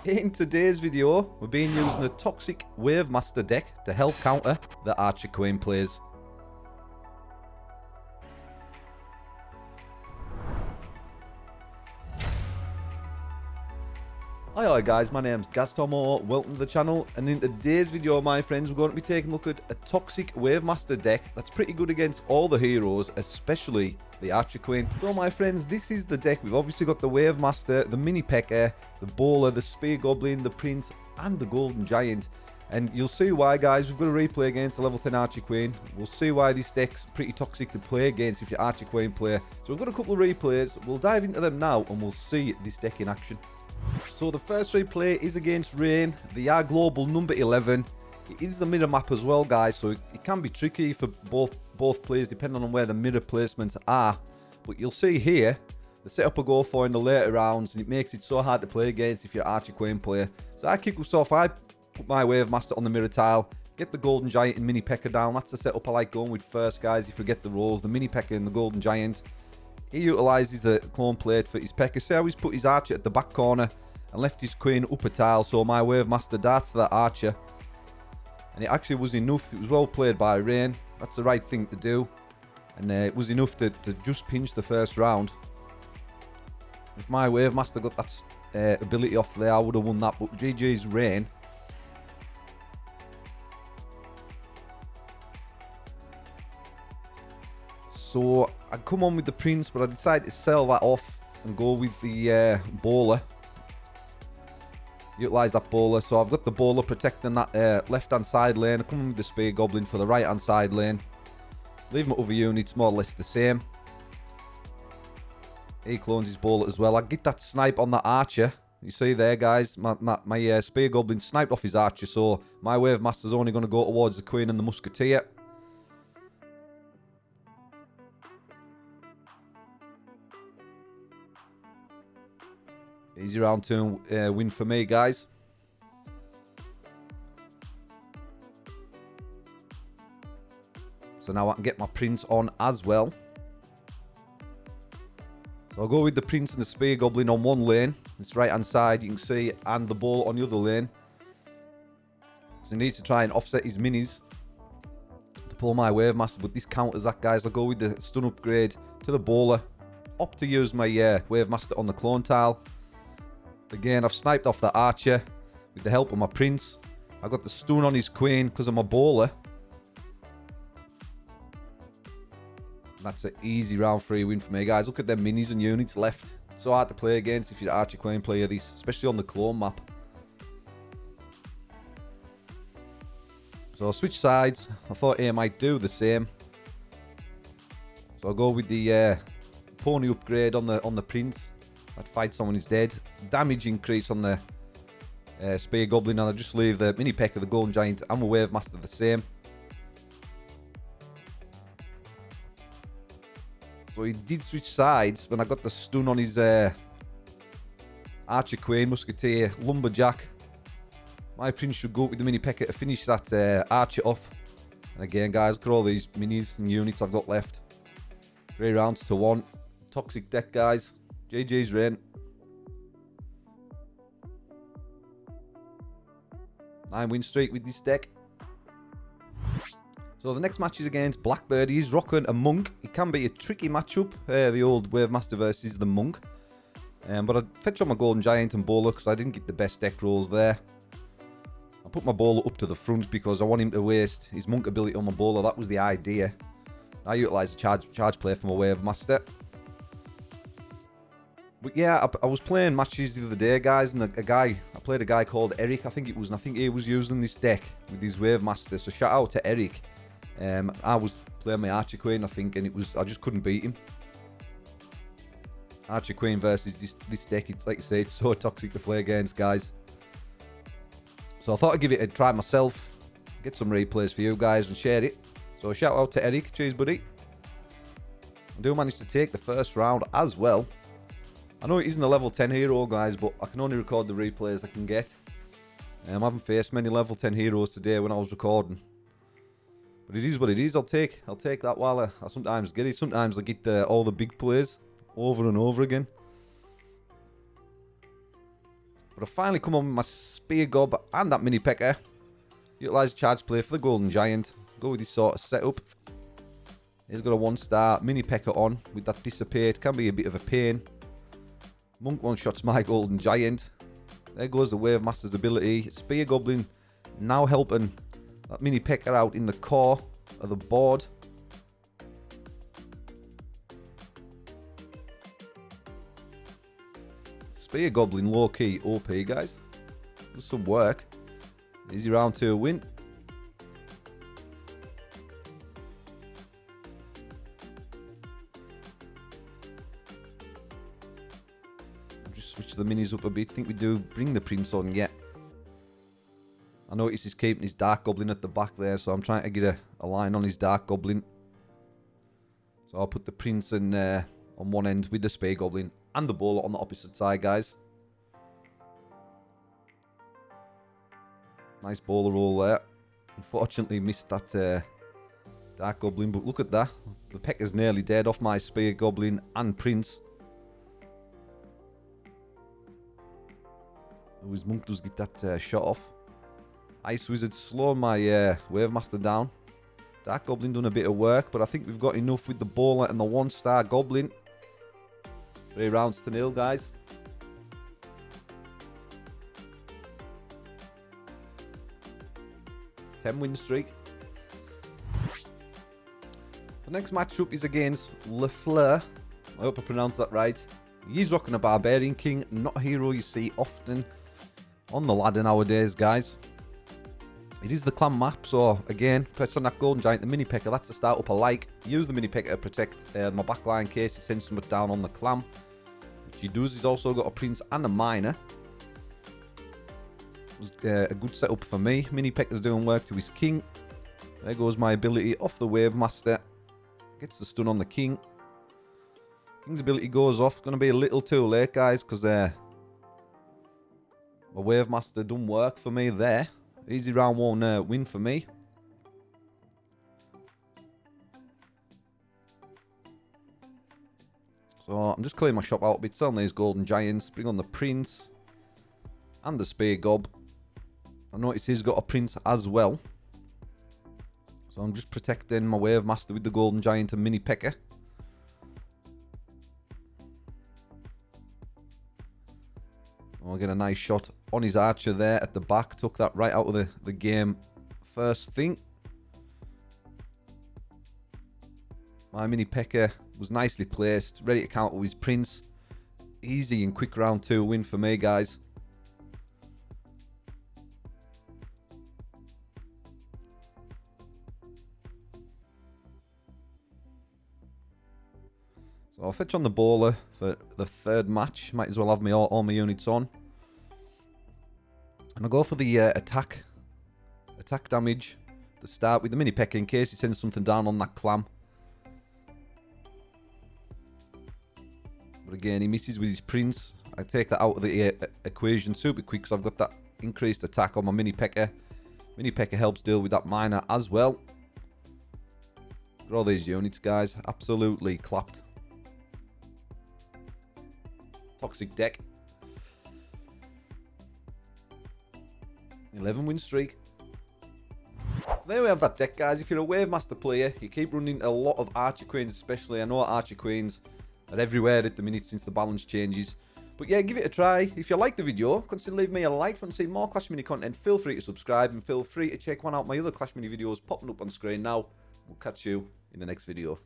In today's video, we're being using a toxic Wave Master deck to help counter the Archer Queen plays. Hi guys, my name's GazTommo, welcome to the channel, and in today's video my friends we're going to be taking a look at a toxic Wave Master deck that's pretty good against all the heroes, especially the Archer Queen. So my friends, this is the deck. We've obviously got the Wave Master, the Mini P.E.K.K.A, the Bowler, the Spear Goblin, the Prince and the Golden Giant. And you'll see why guys, we've got a replay against the level 10 Archer Queen. We'll see why this deck's pretty toxic to play against if you're Archer Queen player. So we've got a couple of replays, we'll dive into them now and we'll see this deck in action. So the first replay is against Rain, the R Global number 11. It is the mirror map as well guys, so it can be tricky for both players depending on where the mirror placements are. But you'll see here, the setup I go for in the later rounds, and it makes it so hard to play against if you're Archer Queen player. So I kick us off, I put my Wave Master on the mirror tile, get the Golden Giant and Mini P.E.K.K.A down. That's the setup I like going with first guys if we get the rolls, the Mini P.E.K.K.A and the Golden Giant. He utilises the clone plate for his P.E.K.K.A. See how he's put his Archer at the back corner and left his Queen up a tile, so my Wave Master darts to that Archer. And it actually was enough. It was well played by Rain. That's the right thing to do. And it was enough to just pinch the first round. If my Wave Master got that ability off there, I would have won that. But GG's Rain. So I come on with the Prince, but I decided to sell that off and go with the Bowler. Utilise that Bowler. So I've got the Bowler protecting that left-hand side lane. I come on with the Spear Goblin for the right-hand side lane. Leave my other units more or less the same. He clones his Bowler as well. I get that snipe on that Archer. You see there, guys, my Spear Goblin sniped off his Archer, so my Wave Master's only going to go towards the Queen and the Musketeer. Easy round 2 win for me, guys. So now I can get my Prince on as well. So I'll go with the Prince and the Spear Goblin on one lane. It's right hand side, you can see, and the Ball on the other lane. So he needs to try and offset his minis to pull my Wave Master, but this counters that, guys. I'll go with the stun upgrade to the Bowler. Opt to use my Wave Master on the clone tile. Again, I've sniped off the Archer with the help of my Prince. I got the stun on his Queen because of my Bowler. That's an easy round 3 win for me, guys. Look at them minis and units left. It's so hard to play against if you're an Archer Queen player, this, especially on the clone map. So I'll switch sides. I thought he might do the same. So I'll go with the pony upgrade on the Prince. That fight someone is dead. Damage increase on the Spear Goblin, and I'll just leave the Mini P.E.K.K.A, the Golden Giant and the Wave Master the same. So he did switch sides when I got the stun on his Archer Queen, Musketeer, Lumberjack. My Prince should go up with the Mini P.E.K.K.A to finish that Archer off. And again, guys, look at all these minis and units I've got left. 3 rounds to 1. Toxic deck, guys. GG's Rain. 9 win streak with this deck. So the next match is against Blackbird. He's rocking a Monk. It can be a tricky matchup, the old Wave Master versus the Monk. But I fetched on my Golden Giant and Bowler because I didn't get the best deck rolls there. I put my Bowler up to the front because I want him to waste his Monk ability on my Bowler. That was the idea. I utilised the charge play for my Wave Master. But yeah, I was playing matches the other day, guys, and I played a guy called Eric, I think he was using this deck with his Wave Master, so shout out to Eric. I was playing my Archer Queen, I think, and I just couldn't beat him. Archer Queen versus this deck, like I say, it's so toxic to play against, guys. So I thought I'd give it a try myself, get some replays for you guys and share it. So shout out to Eric, cheers buddy. I do manage to take the first round as well. I know it isn't a level 10 hero, guys, but I can only record the replays I can get. I haven't faced many level 10 heroes today when I was recording. But it is what it is. I'll take that while I sometimes get it. Sometimes I get all the big plays over and over again. But I finally come on with my Spear Gob and that Mini Pecker. Utilise charge play for the Golden Giant. Go with this sort of setup. He's got a 1-star Mini Pecker on with that Dissipate. Can be a bit of a pain. Monk one-shots my Golden Giant. There goes the Wave Master's ability. Spear Goblin now helping that Mini Pecker out in the core of the board. Spear Goblin low-key OP, guys. Does some work. Easy round 2 win. I'll just switch the minis up a bit. Think we do bring the Prince on yet. I notice he's keeping his Dark Goblin at the back there, so I'm trying to get a line on his Dark Goblin. So I'll put the Prince in, on one end with the Spear Goblin and the Bowler on the opposite side, guys. Nice Bowler roll there. Unfortunately missed that Dark Goblin, but look at that. The Pecker's nearly dead off my Spear Goblin and Prince. Oh, his Monk does get that shot off. Ice Wizard slowing my Wave Master down. Dark Goblin done a bit of work, but I think we've got enough with the Bowler and the 1-star Goblin. 3 rounds to 0, guys. Win streak. The next matchup is against Lefleur. I hope I pronounced that right. He's rocking a Barbarian King, not a hero you see often on the ladder nowadays, guys. It is the clan map, so again, press on that Golden Giant, the Mini Pecker. That's a start up I like. Use the Mini Pecker to protect my backline in case he sends somebody down on the clan, which he does. He's also got a Prince and a Miner. A good setup for me. Mini Pecker's doing work to his King. There goes my ability off the Wave Master. Gets the stun on the King. King's ability goes off. Going to be a little too late, guys, because my Wave Master done work for me there. Easy round 1 win for me. So I'm just clearing my shop out a bit. Selling these Golden Giants. Bring on the Prince and the Spear Gob. I notice he's got a Prince as well. So I'm just protecting my Wave Master with the Golden Giant and Mini Pecker. I'll get a nice shot on his Archer there at the back. Took that right out of the game first thing. My Mini Pecker was nicely placed. Ready to counter with his Prince. Easy and quick round 2 win for me, guys. So I'll fetch on the Bowler for the 3rd match. Might as well have all my units on. And I'll go for the attack damage to start with the Mini Pecker in case he sends something down on that clam. But again, he misses with his Prince. I take that out of the equation super quick because I've got that increased attack on my Mini Pecker. Mini Pecker helps deal with that Miner as well. Look at all these units, guys. Absolutely clapped. Toxic deck. 11 win streak. So there we have that deck, guys. If you're a Wave Master player, you keep running a lot of Archer Queens especially. I know Archer Queens are everywhere at the minute since the balance changes. But yeah, give it a try. If you like the video, consider leaving me a like. If you want to see more Clash Mini content, feel free to subscribe and feel free to check one out my other Clash Mini videos popping up on screen now. We'll catch you in the next video.